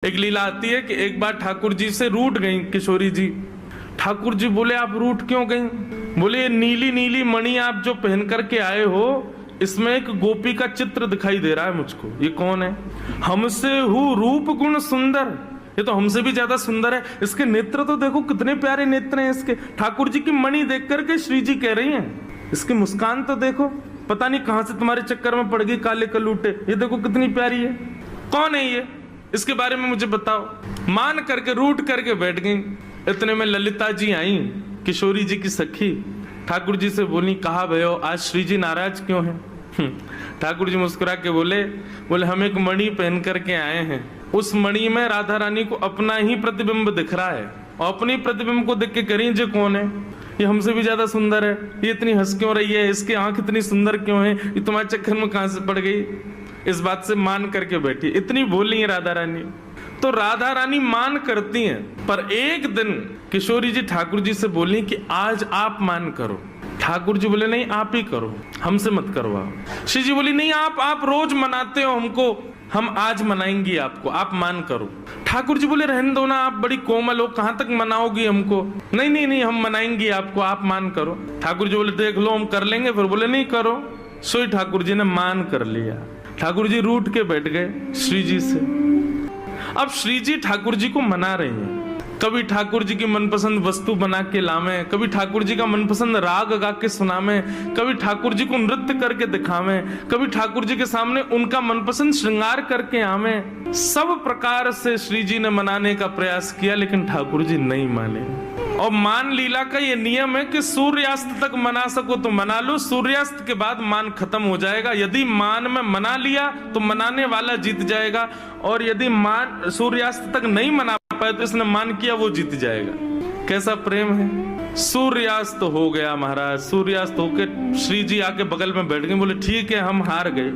एक लीला आती है कि एक बार ठाकुर जी से रूठ गई किशोरी जी। ठाकुर जी बोले आप रूठ क्यों गई? बोले नीली नीली मणि आप जो पहन करके आए हो इसमें एक गोपी का चित्र दिखाई दे रहा है मुझको। ये कौन है? हमसे हूँ रूप गुण सुंदर। ये तो हमसे भी ज्यादा सुंदर है। इसके नेत्र तो देखो कितने प्यारे नेत्र हैं इसके। ठाकुर जी की मणि देख करके श्री जी कह रही हैं इसकी मुस्कान तो देखो, पता नहीं कहां से तुम्हारे चक्कर में पड़ गई काले कलूटे। ये देखो कितनी प्यारी है। कौन है ये? इसके बारे में मुझे बताओ। मान करके रूठ करके बैठ गई। इतने में ललिता जी आई, किशोरी जी की सखी। ठाकुर जी से बोली कहा भयो आज श्री जी नाराज क्यों हैं? ठाकुर जी मुस्कुरा के बोले हम एक मणि पहन करके आए हैं। उस मणि में राधा रानी को अपना ही प्रतिबिंब दिख रहा है और अपनी प्रतिबिंब को देख के करी जे कौन है? ये हमसे भी ज्यादा सुंदर है। ये इतनी हंस क्यों रही है? इसकी आंख इतनी सुंदर क्यों है? ये तुम्हारे चक्कर में कहां से पड़ गई? इस बात से मान करके बैठी। इतनी बोली है राधा रानी। तो राधा रानी मान करती हैं। पर एक दिन किशोरी जी ठाकुर जी से बोली कि आज आप मान करो। ठाकुर जी बोले नहीं आप ही करो, हमसे मत करवाओ। श्री जी बोली नहीं आप रोज मनाते हो हमको, हम आज मनाएंगी आपको, आप मान करो। ठाकुर जी बोले रहने दो ना, आप बड़ी कोमल हो, कहां तक मनाओगी हमको? नहीं नहीं नहीं हम मनाएंगी आपको, आप मान करो। ठाकुर जी बोले देख लो हम कर लेंगे। फिर बोले नहीं करो। सोई ठाकुर जी ने मान कर लिया। ठाकुर जी रूठ के बैठ गए श्री जी से। अब श्री जी ठाकुर जी को मना रहे हैं। कभी ठाकुर जी की मनपसंद वस्तु बना के लावे, कभी ठाकुर जी का मनपसंद राग गा के सुनावे, कभी ठाकुर जी को नृत्य करके दिखावे, कभी ठाकुर जी के सामने उनका मनपसंद श्रृंगार करके आवे। सब प्रकार से श्री जी ने मनाने का प्रयास किया लेकिन ठाकुर जी नहीं माने। और मान लीला का ये नियम है कि सूर्यास्त तक मना सको तो मना लो, सूर्यास्त के बाद मान खत्म हो जाएगा। यदि मान में मना लिया तो मनाने वाला जीत जाएगा, और यदि मान सूर्यास्त तक नहीं मना पाए तो इसने मान किया वो जीत जाएगा। कैसा प्रेम है। सूर्यास्त हो गया महाराज। सूर्यास्त होके श्री जी आके बगल में बैठ गए। बोले ठीक है हम हार गए,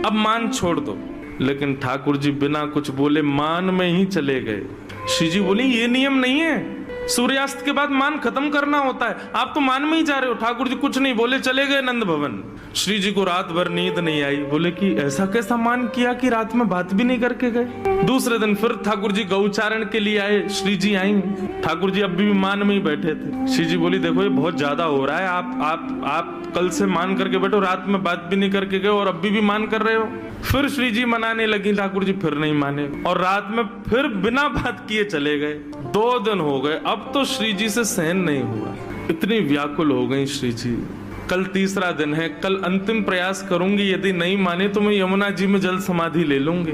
अब मान छोड़ दो। लेकिन ठाकुर जी बिना कुछ बोले मान में ही चले गए। श्री जी बोली ये नियम नहीं है, सूर्यास्त के बाद मान खत्म करना होता है, आप तो मान में ही जा रहे हो। ठाकुर जी कुछ नहीं बोले, चले गए नंद भवन। श्री जी को रात भर नींद नहीं आई। बोले कि ऐसा कैसा मान किया कि रात में बात भी नहीं करके गए। दूसरे दिन फिर ठाकुर जी गौचारण के लिए आए। श्री जी आई। ठाकुर जी अब भी मान में ही बैठे थे। श्री जी बोली देखो ये बहुत ज्यादा हो रहा है, आप कल से मान करके बैठो, रात में बात भी नहीं करके गए और अभी भी मान कर रहे हो। फिर श्री जी मनाने लगी। ठाकुर जी फिर नहीं माने और रात में फिर बिना बात किए चले गए। 2 दिन हो गए, अब तो श्री जी से सहन नहीं हुआ। इतनी व्याकुल हो गई श्री जी। कल तीसरा दिन है, कल अंतिम प्रयास करूंगी, यदि नहीं माने तो मैं यमुना जी में जल समाधि ले लूंगी।